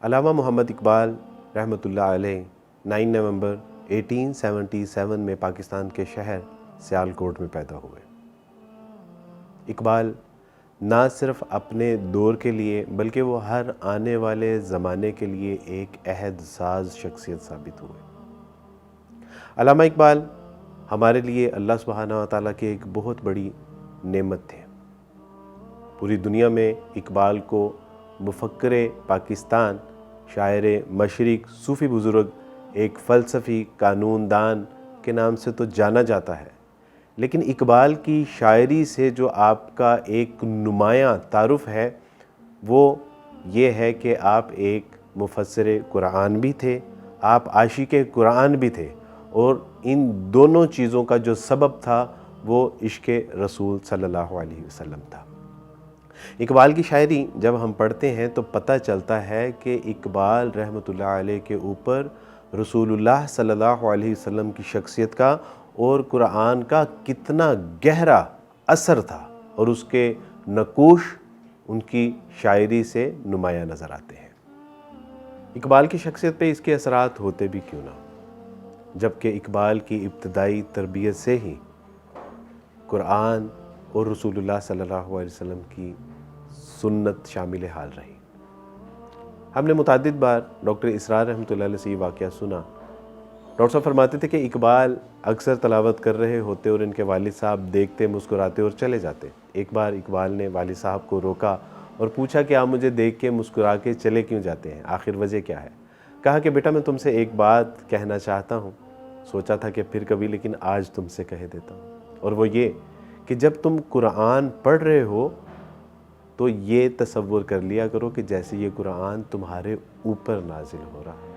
علامہ محمد اقبال رحمۃ اللہ علیہ 9 نومبر 1877 میں پاکستان کے شہر سیالکوٹ میں پیدا ہوئے۔ اقبال نہ صرف اپنے دور کے لیے بلکہ وہ ہر آنے والے زمانے کے لیے ایک عہد ساز شخصیت ثابت ہوئے۔ علامہ اقبال ہمارے لیے اللہ سبحانہ و تعالیٰ کی ایک بہت بڑی نعمت تھے۔ پوری دنیا میں اقبال کو مفکر پاکستان، شاعر مشرق، صوفی بزرگ، ایک فلسفی، قانون دان کے نام سے تو جانا جاتا ہے، لیکن اقبال کی شاعری سے جو آپ کا ایک نمایاں تعارف ہے وہ یہ ہے کہ آپ ایک مفسر قرآن بھی تھے، آپ عاشق قرآن بھی تھے، اور ان دونوں چیزوں کا جو سبب تھا وہ عشق رسول صلی اللہ علیہ وسلم تھا۔ اقبال کی شاعری جب ہم پڑھتے ہیں تو پتہ چلتا ہے کہ اقبال رحمۃ اللہ علیہ کے اوپر رسول اللہ صلی اللہ علیہ وسلم کی شخصیت کا اور قرآن کا کتنا گہرا اثر تھا، اور اس کے نقوش ان کی شاعری سے نمایاں نظر آتے ہیں۔ اقبال کی شخصیت پہ اس کے اثرات ہوتے بھی کیوں نہ، جبکہ اقبال کی ابتدائی تربیت سے ہی قرآن اور رسول اللہ صلی اللہ علیہ وسلم کی سنت شامل حال رہی۔ ہم نے متعدد بار ڈاکٹر اسرار رحمۃ اللہ علیہ سے یہ واقعہ سنا۔ ڈاکٹر صاحب فرماتے تھے کہ اقبال اکثر تلاوت کر رہے ہوتے اور ان کے والد صاحب دیکھتے، مسکراتے اور چلے جاتے۔ ایک بار اقبال نے والد صاحب کو روکا اور پوچھا کہ آپ مجھے دیکھ کے مسکرا کے چلے کیوں جاتے ہیں، آخر وجہ کیا ہے؟ کہا کہ بیٹا میں تم سے ایک بات کہنا چاہتا ہوں، سوچا تھا کہ پھر کبھی لیکن آج تم سے کہہ دیتا ہوں، اور وہ یہ کہ جب تم قرآن پڑھ رہے ہو تو یہ تصور کر لیا کرو کہ جیسے یہ قرآن تمہارے اوپر نازل ہو رہا ہے۔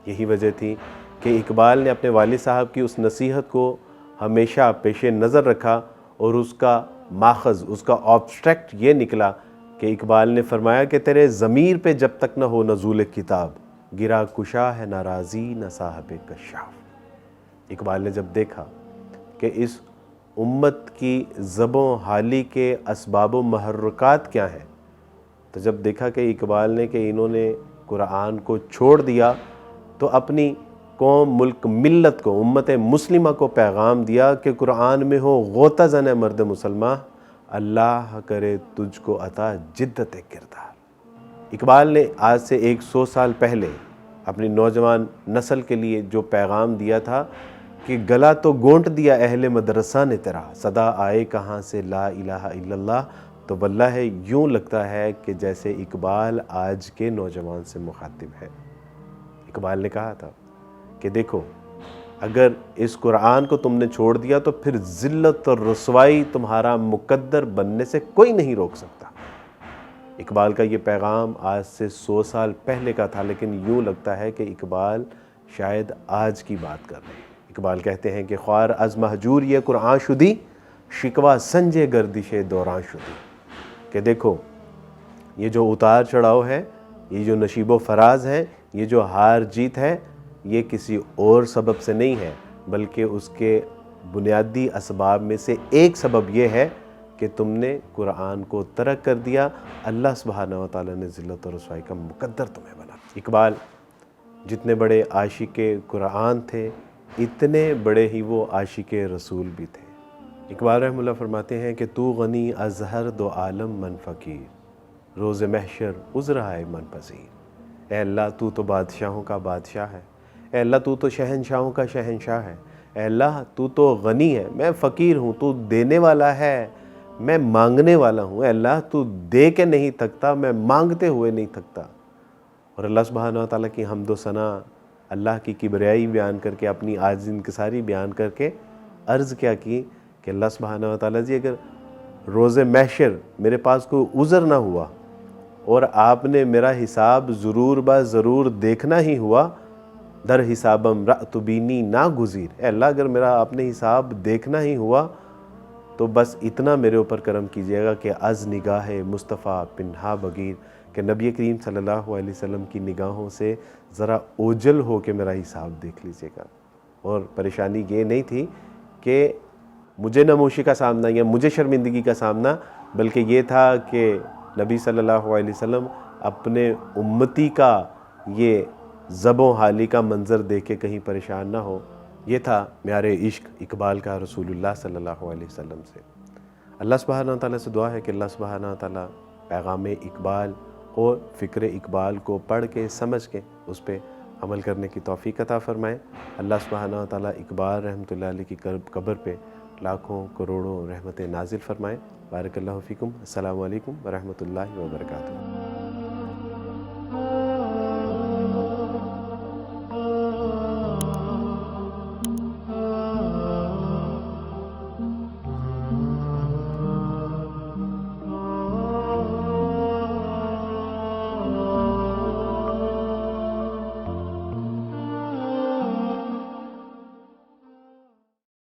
یہی وجہ تھی کہ اقبال نے اپنے والد صاحب کی اس نصیحت کو ہمیشہ پیش نظر رکھا، اور اس کا ماخذ، اس کا آبسٹریکٹ یہ نکلا کہ اقبال نے فرمایا کہ تیرے ضمیر پہ جب تک نہ ہو نزول کتاب، گرا کشا ہے ناراضی نہ صاحب کشاف۔ اقبال نے جب دیکھا کہ اس امت کی زبوں حالی کے اسباب و محرکات کیا ہیں، تو جب دیکھا کہ اقبال نے کہ انہوں نے قرآن کو چھوڑ دیا، تو اپنی قوم، ملک، ملت کو، امت مسلمہ کو پیغام دیا کہ قرآن میں ہو غوطہ زن مرد مسلمہ، اللہ کرے تجھ کو عطا جدت کردار۔ اقبال نے آج سے 100 سال پہلے اپنی نوجوان نسل کے لیے جو پیغام دیا تھا کہ گلا تو گونٹ دیا اہل مدرسہ نے تیرا، صدا آئے کہاں سے لا الہ الا اللہ، تو واللہ یوں لگتا ہے کہ جیسے اقبال آج کے نوجوان سے مخاطب ہے۔ اقبال نے کہا تھا کہ دیکھو اگر اس قرآن کو تم نے چھوڑ دیا تو پھر ذلت اور رسوائی تمہارا مقدر بننے سے کوئی نہیں روک سکتا۔ اقبال کا یہ پیغام آج سے 100 سال پہلے کا تھا، لیکن یوں لگتا ہے کہ اقبال شاید آج کی بات کر رہے ہیں۔ اقبال کہتے ہیں کہ خوار از مہجور یہ قرآن شدی، شکوہ سنجے گردش دوران شدی، کہ دیکھو یہ جو اتار چڑھاؤ ہے، یہ جو نشیب و فراز ہے، یہ جو ہار جیت ہے، یہ کسی اور سبب سے نہیں ہے، بلکہ اس کے بنیادی اسباب میں سے ایک سبب یہ ہے کہ تم نے قرآن کو ترک کر دیا، اللہ سبحانہ و تعالیٰ نے ذلت و رسوائی کا مقدر تمہیں بنا۔ اقبال جتنے بڑے عاشق قرآن تھے، اتنے بڑے ہی وہ عاشق رسول بھی تھے۔ اقبال رحمہ اللہ فرماتے ہیں کہ تو غنی از ہر دو عالم من فقیر، روز محشر عذر ہے من پذیر۔ اے اللہ تو تو بادشاہوں کا بادشاہ ہے، اے اللہ تو تو شہنشاہوں کا شہنشاہ ہے، اے اللہ تو تو غنی ہے، میں فقیر ہوں، تو دینے والا ہے، میں مانگنے والا ہوں، اے اللہ تو دے کے نہیں تھکتا، میں مانگتے ہوئے نہیں تھکتا۔ اور اللہ سبحانہ و تعالیٰ کی حمد و ثنا، اللہ کی کبریائی بیان کر کے، اپنی عاجز انکساری بیان کر کے عرض کیا کی کہ اللہ سبحانہ و تعالیٰ جی اگر روز محشر میرے پاس کوئی عذر نہ ہوا اور آپ نے میرا حساب ضرور با ضرور دیکھنا ہی ہوا، در حسابم رأت بینی نا گزیر، اے اللہ اگر میرا آپ نے حساب دیکھنا ہی ہوا تو بس اتنا میرے اوپر کرم کیجیے گا کہ از نگاہ مصطفیٰ پنہا بگیر، کہ نبی کریم صلی اللہ علیہ وسلم کی نگاہوں سے ذرا اوجل ہو کے میرا حساب دیکھ لیجیے گا۔ اور پریشانی یہ نہیں تھی کہ مجھے نموشی کا سامنا یا مجھے شرمندگی کا سامنا، بلکہ یہ تھا کہ نبی صلی اللہ علیہ وسلم اپنے امتی کا یہ زب و حالی کا منظر دیکھ کے کہیں پریشان نہ ہو۔ یہ تھا معیار عشق اقبال کا رسول اللہ صلی اللہ علیہ وسلم سے۔ اللہ سبحانہ تعالیٰ سے دعا ہے کہ اللہ سبحانہ تعالیٰ پیغام اقبال اور فکر اقبال کو پڑھ کے سمجھ کے اس پہ عمل کرنے کی توفیق عطا فرمائے۔ اللہ سبحانہ تعالیٰ اقبال رحمۃ اللہ علیہ کی قبر پہ لاکھوں کروڑوں رحمتیں نازل فرمائے۔ بارک اللہ فیکم۔ السلام علیکم ورحمۃ اللہ وبرکاتہ۔